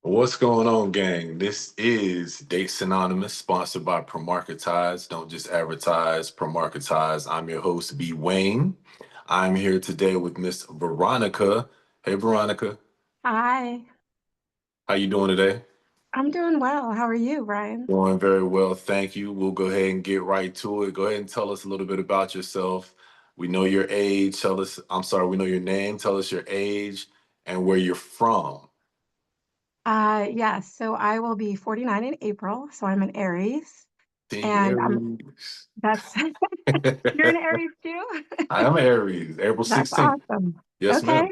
What's going on, gang? This is Date Synonymous, sponsored by Promarketize. Don't just advertise, Promarketize. I'm your host, B. Wayne. I'm here today with Miss Veronica. Hey, Veronica. Hi, How you doing today? I'm doing well. How are you, Ryan? Doing very well, thank you. We'll go ahead and get right to it. Go ahead and tell us a little bit about yourself. We know your age. We know your name. Tell us your age and where you're from. Yes, so I will be 49 in April, so I'm an Aries, Team and Aries. that's you're an Aries too? I am Aries, April That's 16th. awesome. Yes, Okay.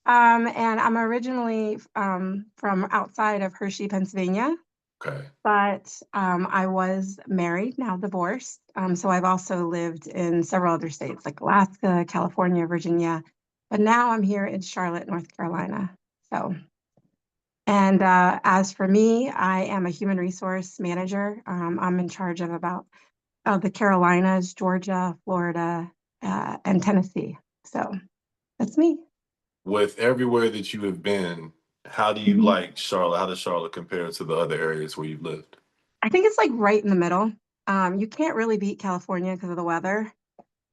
ma'am. And I'm originally from outside of Hershey, Pennsylvania, Okay. but I was married, now divorced. So I've also lived in several other states like Alaska, California, Virginia, but now I'm here in Charlotte, North Carolina. So. And as for me, I am a human resource manager. I'm in charge of about the Carolinas, Georgia, Florida, and Tennessee. So that's me. With everywhere that you have been, how do you Mhm. like Charlotte? How does Charlotte compare to the other areas where you've lived? I think it's like right in the middle. You can't really beat California because of the weather.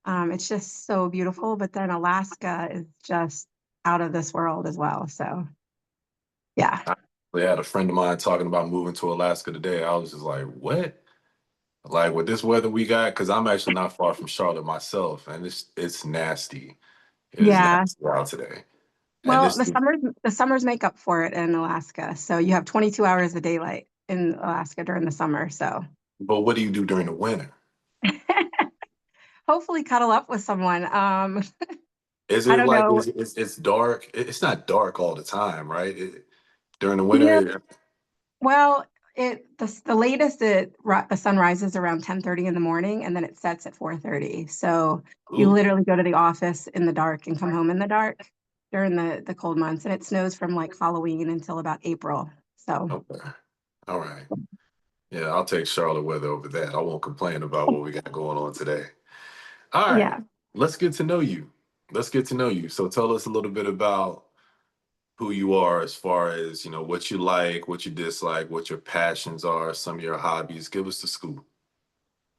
It's just so beautiful, but then Alaska is just out of this world as well. So yeah. I had a friend of mine talking about moving to Alaska today. I was just like, what? Like with this weather we got, because I'm actually not far from Charlotte myself, and it's nasty. It is Yeah. nasty out today. And Well, this, the summers make up for it in Alaska. So you have 22 hours of daylight in Alaska during the summer. So but what do you do during the winter? hopefully cuddle up with someone. Is I it don't like know. it's dark? It's not dark all the time, right? During the You know, winter, well, the latest the sun rises around 10:30 in the morning and then it sets at 4:30. So you ooh, literally go to the office in the dark and come home in the dark during the cold months. And it snows from like Halloween until about April. So okay, all right. Yeah, I'll take Charlotte weather over that. I won't complain about what we got going on today. All right, yeah. let's get to know you. Let's get to know you. So tell us a little bit about who you are as far as, what you like, what you dislike, what your passions are, some of your hobbies. Give us the scoop.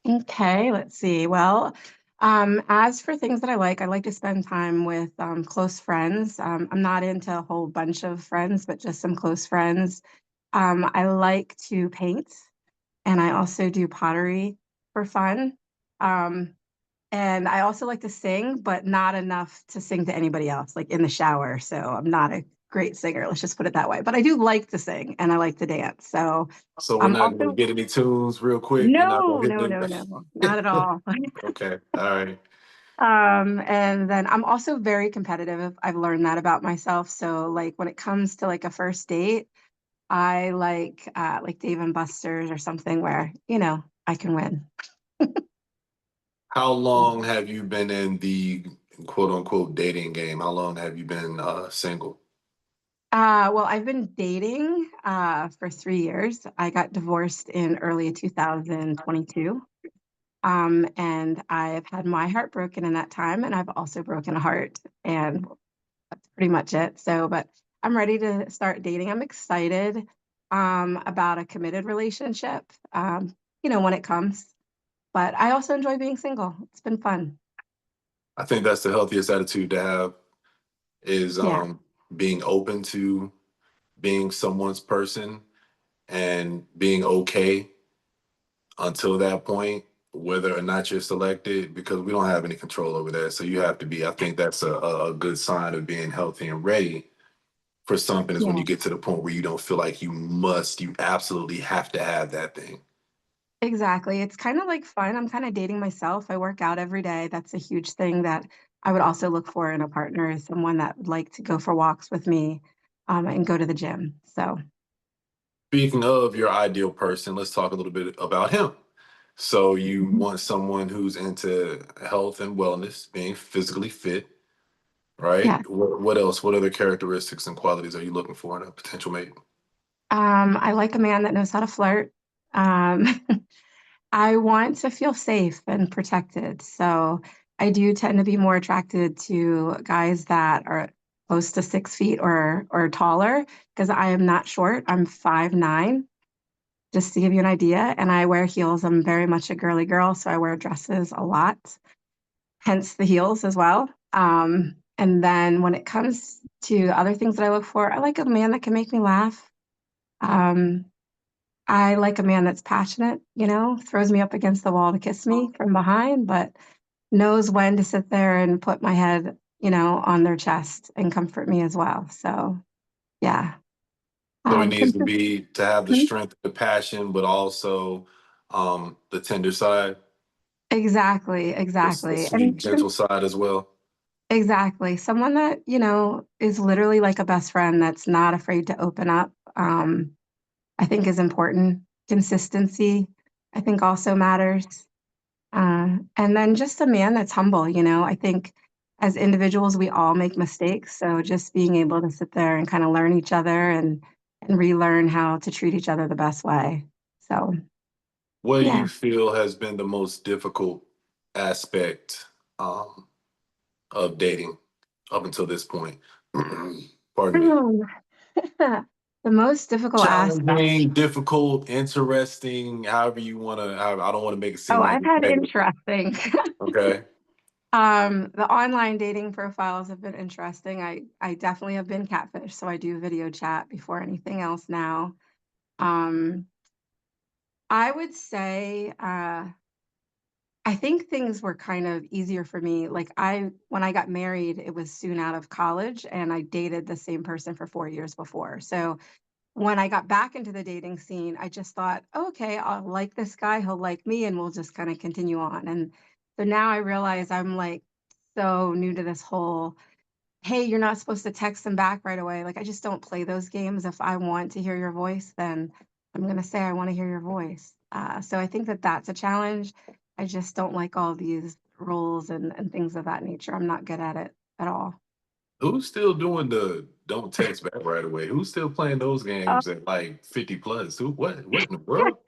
Okay, let's see. Well, as for things that I like to spend time with close friends. I'm not into a whole bunch of friends, but just some close friends. I like to paint and I also do pottery for fun. Um, and I also like to sing, but not enough to sing to anybody else, like in the shower. So I'm not a great singer, let's just put it that way. But I do like to sing and I like to dance. So So we're I'm not going to also, get any tunes real quick. You're not going no, to hit no, them. no, no, not at all. Okay. All right. And then I'm also very competitive. I've learned that about myself. So like when it comes to like a first date, I like Dave and Buster's or something where, I can win. How long have you been in the quote unquote dating game? How long have you been single? Well, I've been dating for 3 years. I got divorced in early 2022. And I've had my heart broken in that time, and I've also broken a heart, and that's pretty much it. So, but I'm ready to start dating. I'm excited about a committed relationship, when it comes. But I also enjoy being single. It's been fun. I think that's the healthiest attitude to have is Yeah. being open to being someone's person and being okay until that point, whether or not you're selected, because we don't have any control over that. So you have to be, I think that's a good sign of being healthy and ready for something is when Yeah. you get to the point where you don't feel like you absolutely have to have that thing. Exactly. It's kind of like fun. I'm kind of dating myself. I work out every day. That's a huge thing that I would also look for in a partner is someone that would like to go for walks with me, and go to the gym. So, Speaking of your ideal person, let's talk a little bit about him. So you mhm. want someone who's into health and wellness, being physically fit, right? Yeah. What else? What other characteristics and qualities are you looking for in a potential mate? I like a man that knows how to flirt. Um, I want to feel safe and protected. So I do tend to be more attracted to guys that are close to 6 feet or taller because I am not short. I'm 5'9", just to give you an idea. And I wear heels. I'm very much a girly girl, so I wear dresses a lot, hence the heels as well. And then when it comes to other things that I look for, I like a man that can make me laugh. Um, I like a man that's passionate, throws me up against the wall to kiss me from behind, but knows when to sit there and put my head, on their chest and comfort me as well. So, yeah. So it needs to Consistent. be to have the strength, the passion, but also the tender side, Exactly, the exactly. sweet, gentle side as well. Exactly. Someone that, is literally like a best friend that's not afraid to open up, I think is important. Consistency, I think also matters. And then just a man that's humble, I think as individuals, we all make mistakes. So just being able to sit there and kind of learn each other and relearn how to treat each other the best way. So, What do yeah. you feel has been the most difficult aspect um, of dating up until this point? Pardon me. The most difficult aspect. Challenging, difficult, interesting, however you want to. I don't want to make it seem Oh, like I've it's had negative. interesting. Okay. The online dating profiles have been interesting. I definitely have been catfish, so I do video chat before anything else now. Um, I would say I think things were kind of easier for me. Like when I got married, it was soon out of college, and I dated the same person for 4 years before. So when I got back into the dating scene, I just thought, "Oh, okay, I'll like this guy, he'll like me, and we'll just kind of continue on." And so now I realize I'm like so new to this whole, hey, you're not supposed to text them back right away. Like I just don't play those games. If I want to hear your voice, then I'm going to say I want to hear your voice. So I think that that's a challenge. I just don't like all these rules and things of that nature. I'm not good at it at all. Who's still doing the don't text back right away? Who's still playing those Uh, games at like 50 plus? Who? What in the world?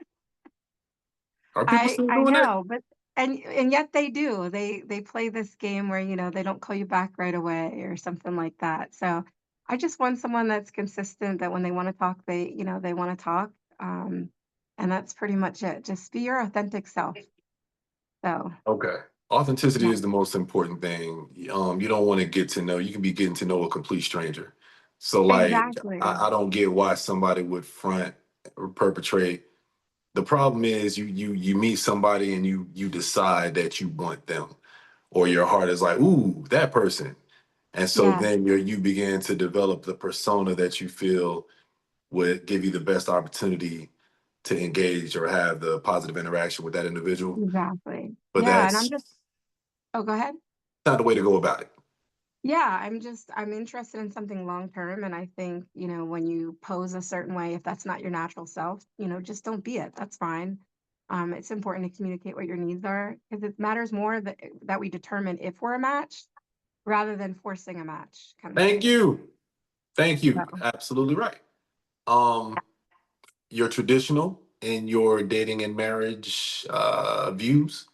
Are people still I doing that? know, but and yet they do. They play this game where, they don't call you back right away or something like that. So I just want someone that's consistent, that when they want to talk, they want to talk. Um, and that's pretty much it. Just be your authentic self. So Okay. Authenticity yeah, is the most important thing. You don't want to get to know. You can be getting to know a complete stranger. So, like, exactly. I don't get why somebody would front or perpetrate. The problem is you meet somebody and you decide that you want them, or your heart is like, ooh, that person. And so Yeah, then you begin to develop the persona that you feel would give you the best opportunity to engage or have the positive interaction with that individual. exactly. But Yeah, and I'm that's just, oh, go ahead. not the way to go about it. Yeah, I'm interested in something long term. And I think, when you pose a certain way, if that's not your natural self, just don't be it. That's fine. It's important to communicate what your needs are because it matters more that we determine if we're a match rather than forcing a match kind of Thank thing. you. Thank you. So, Absolutely right. Um, your traditional in your dating and marriage views.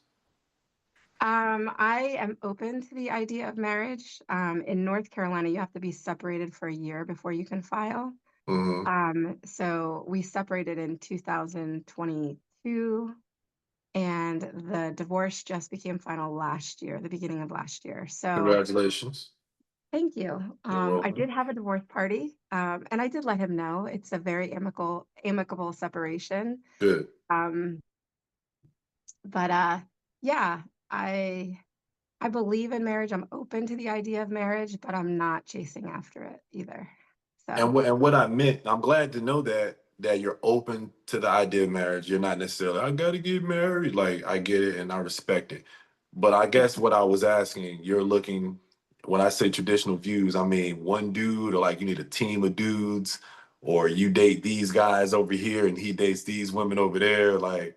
I am open to the idea of marriage. In North Carolina, you have to be separated for a year before you can file. Hmm. So we separated in 2022, and the divorce just became final last year, the beginning of last year. So Congratulations. thank you. You're I did welcome. have a divorce party, and I did let him know it's a very amicable separation. Good. Um, but yeah, I I believe in marriage. I'm open to the idea of marriage, but I'm not chasing after it either. So And what I meant, I'm glad to know that you're open to the idea of marriage. You're not necessarily, I gotta get married. Like I get it and I respect it. But I guess what I was asking, you're looking when I say traditional views, I mean one dude or like you need a team of dudes, or you date these guys over here and he dates these women over there, like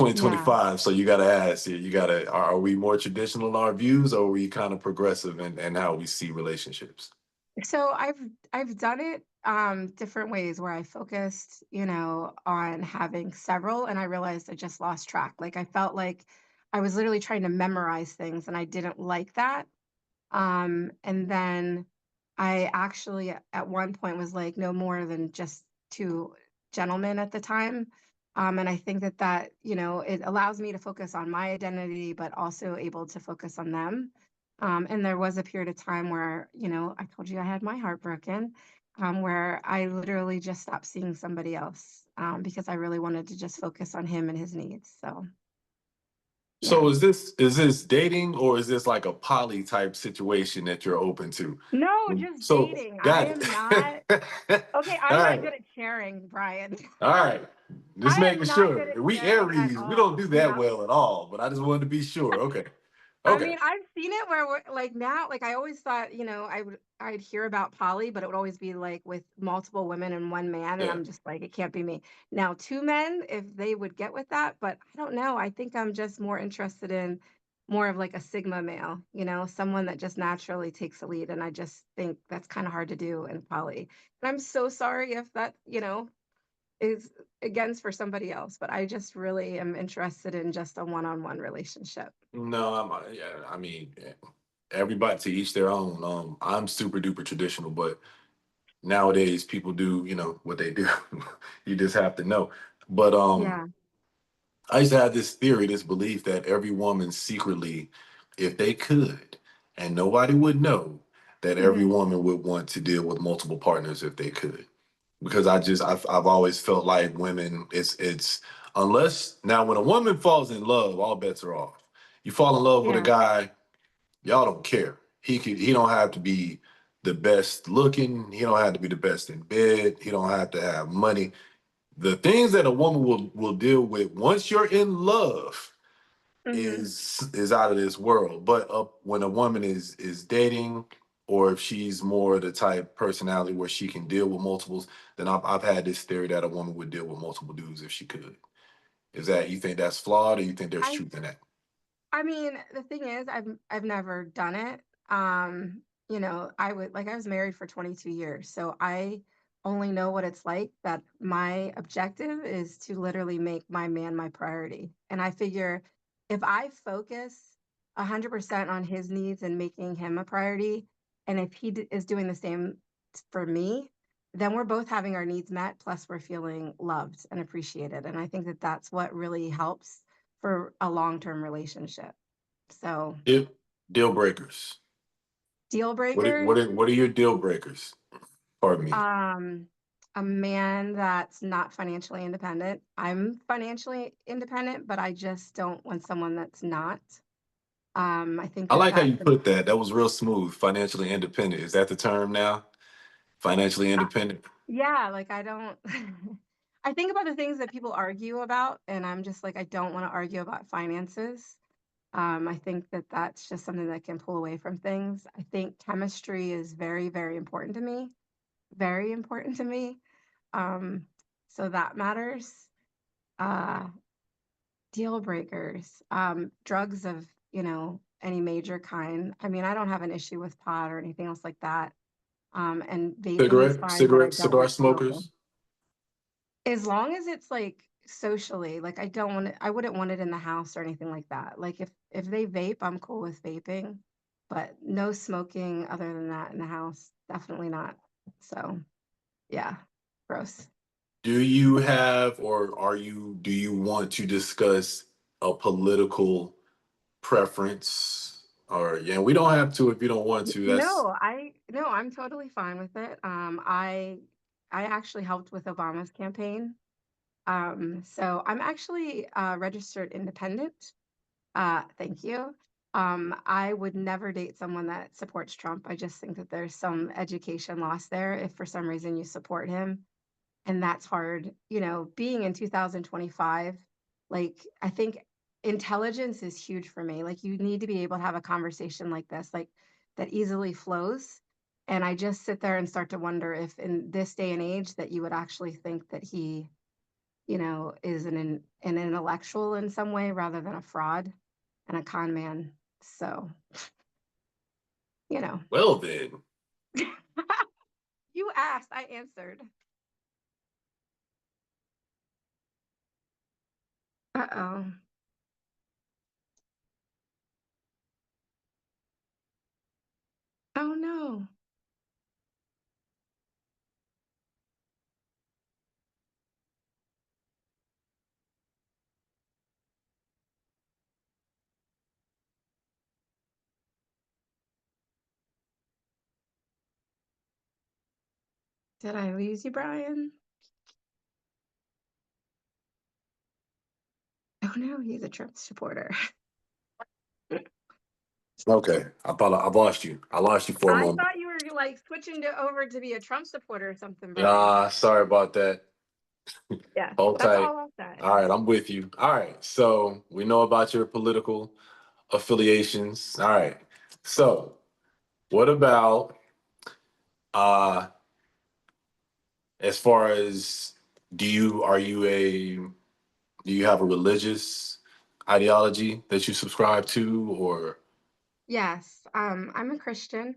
yeah. 2025. So you gotta ask, you gotta, are we more traditional in our views or are we kind of progressive in how we see relationships? So I've done it different ways where I focused, on having several, and I realized I just lost track. Like I felt like I was literally trying to memorize things and I didn't like that. And then I actually at one point was like no more than just two gentlemen at the time. And I think that it allows me to focus on my identity, but also able to focus on them. And there was a period of time where, I told you I had my heart broken, where I literally just stopped seeing somebody else, because I really wanted to just focus on him and his needs. So, So yeah. is this dating or is this like a poly type situation that you're open to? No, just So dating. I got am it. not okay. All I'm not right. good at sharing, Brian. All right. Just I am making not good sure. at We sharing at Aries, we don't all. do that No. well at all, but I just wanted to be sure. Okay. I Okay. mean, I've seen it where we're like now, like I always thought, I'd hear about poly, but it would always be like with multiple women and one man, and Yeah. I'm just like, it can't be me. Now, two men, if they would get with that, but I don't know. I think I'm just more interested in more of like a Sigma male, someone that just naturally takes a lead. And I just think that's kind of hard to do in poly. And I'm so sorry if that, is against for somebody else, but I just really am interested in just a one-on-one relationship. No, yeah, I mean, everybody to each their own. I'm super duper traditional, but nowadays people do, what they do. You just have to know. But Yeah. I used to have this theory, this belief that every woman secretly, if they could, and nobody would know, that every Hmm. woman would want to deal with multiple partners if they could. Because I've always felt like women, it's unless now when a woman falls in love, all bets are off. You fall in love with a Yeah. guy, y'all don't care. He don't have to be the best looking. He don't have to be the best in bed. He don't have to have money. The things that a woman will deal with once you're in love Hmm. is out of this world. But when a woman is dating, or if she's more the type personality where she can deal with multiples, then I've had this theory that a woman would deal with multiple dudes if she could. Is that, you think that's flawed, or you think there's I truth in that? I mean, the thing is, I've never done it. I was married for 22 years, so I only know what it's like that my objective is to literally make my man my priority. And I figure if I focus 100% on his needs and making him a priority, and if is doing the same for me, then we're both having our needs met, plus we're feeling loved and appreciated. And I think that that's what really helps for a long-term relationship. So, Deal, deal breakers. deal What are, what breakers, are, what are your deal breakers? Pardon me. um, a man that's not financially independent. I'm financially independent, but I just don't want someone that's not. I think I that like how that's you put that. That was real smooth. Financially independent. Is that the term now? Financially uh, independent. yeah, like I don't I think about the things that people argue about, and I'm just like, I don't want to argue about finances. I think that that's just something that can pull away from things. I think chemistry is very, very important to me. Very important to me. Um, so that matters. Uh, Deal breakers, drugs of, any major kind. I mean, I don't have an issue with pot or anything else like that. And vaping is fine, but I don't Cigar like smoking. smokers. As long as it's like socially, like I don't want it, I wouldn't want it in the house or anything like that. Like if they vape, I'm cool with vaping, but no smoking other than that in the house. Definitely not. So yeah, gross. Do you have, or do you want to discuss a political preference? Or, yeah, we don't have to if you don't want to. That's No, I'm totally fine with it. I actually helped with Obama's campaign. So I'm actually registered independent. Thank you. I would never date someone that supports Trump. I just think that there's some education lost there if for some reason you support him. And that's hard. Being in 2025, like I think intelligence is huge for me. Like you need to be able to have a conversation like this, like that easily flows. And I just sit there and start to wonder if in this day and age that you would actually think that he, is an intellectual in some way rather than a fraud and a con man. So, you know, well then. you asked, I answered. Uh-oh. Oh no. Did I lose you, Brian? Oh no, he's a Trump supporter. Okay, I thought I've lost you. I lost you for a I moment. thought you were like switching to over to be a Trump supporter or something, Brian. Ah, sorry about that. Yeah, Hold that's tight. all I'll say. All right, I'm with you. All right, so we know about your political affiliations. All right, so what about uh as far as do you have a religious ideology that you subscribe to, or Yes, I'm a Christian.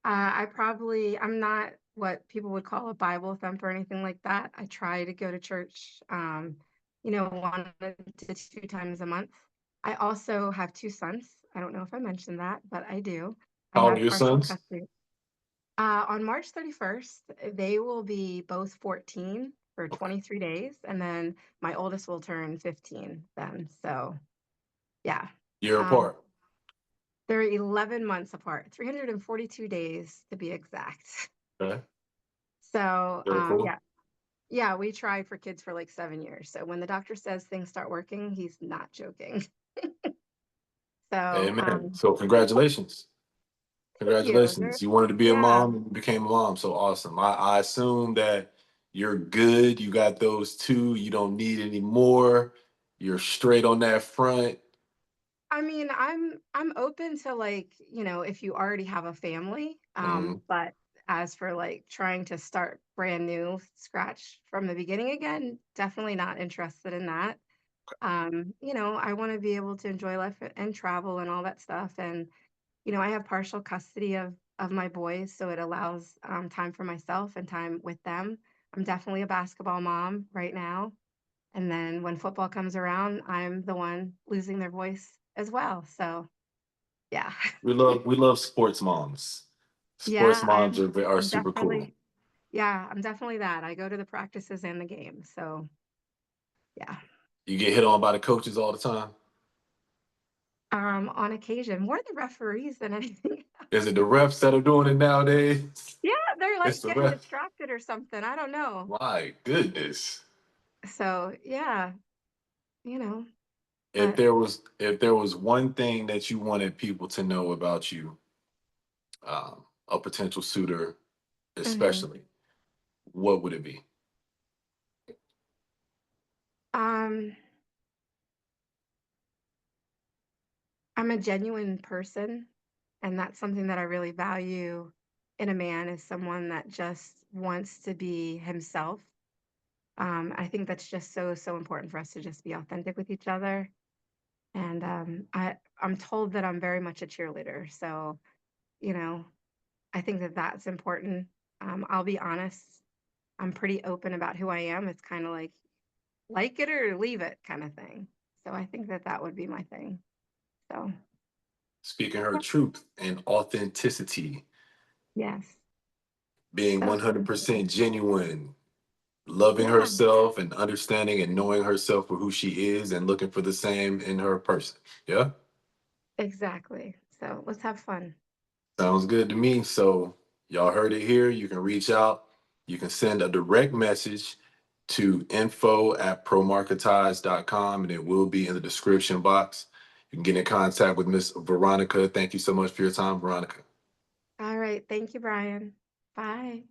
I'm not what people would call a Bible thumper or anything like that. I try to go to church, 1 to 2 times a month. I also have two sons. I don't know if I mentioned that, but I do. I how old are have your partial sons? custody. On March 31st, they will be both 14 for Okay, 23 days, and then my oldest will turn 15 then. So, yeah. you're Um, apart. they're 11 months apart, 342 days to be exact. Okay, So, very cool. yeah, yeah, we tried for kids for like 7 years. So when the doctor says things start working, he's not joking. So, Amen. So congratulations. thank you. Congratulations. You wanted to be a Yeah, mom and you became a mom. So awesome. I assume that you're good. You got those two. You don't need any more. You're straight on that front. I mean, I'm open to like, if you already have a family. Mhm. But as for like trying to start brand new, scratch from the beginning again, definitely not interested in that. I want to be able to enjoy life and travel and all that stuff. And I have partial custody of my boys, so it allows time for myself and time with them. I'm definitely a basketball mom right now. And then when football comes around, I'm the one losing their voice as well. So yeah. We love sports moms. Sports Yeah, moms are I'm super cool. definitely yeah, I'm definitely that. I go to the practices and the games. So yeah. You get hit on by the coaches all the time. On occasion, more the referees than anything. Is it the refs that are doing it nowadays? Yeah, they're It's like the getting ref. distracted or something. I don't know. My goodness. So yeah, you know, If but there was if there was one thing that you wanted people to know about you, a potential suitor mhm. especially, what would it be? um I'm a genuine person, and that's something that I really value in a man is someone that just wants to be himself. I think that's just so, so important for us to just be authentic with each other. And I'm told that I'm very much a cheerleader. So, you know, I think that that's important. I'll be honest, I'm pretty open about who I am. It's kind of like it or leave it kind of thing. So I think that that would be my thing. So, Speaking her truth and authenticity, yes. being So, so important. 100% genuine, loving Yeah, herself and understanding and knowing herself for who she is and looking for the same in her person. Yeah? exactly. So let's have fun. Sounds good to me. So, y'all heard it here. You can reach out. You can send a direct message to info@promarketize.com and it will be in the description box. You can get in contact with Miss Veronica. Thank you so much for your time, Veronica. All right. Thank you, Brian. Bye.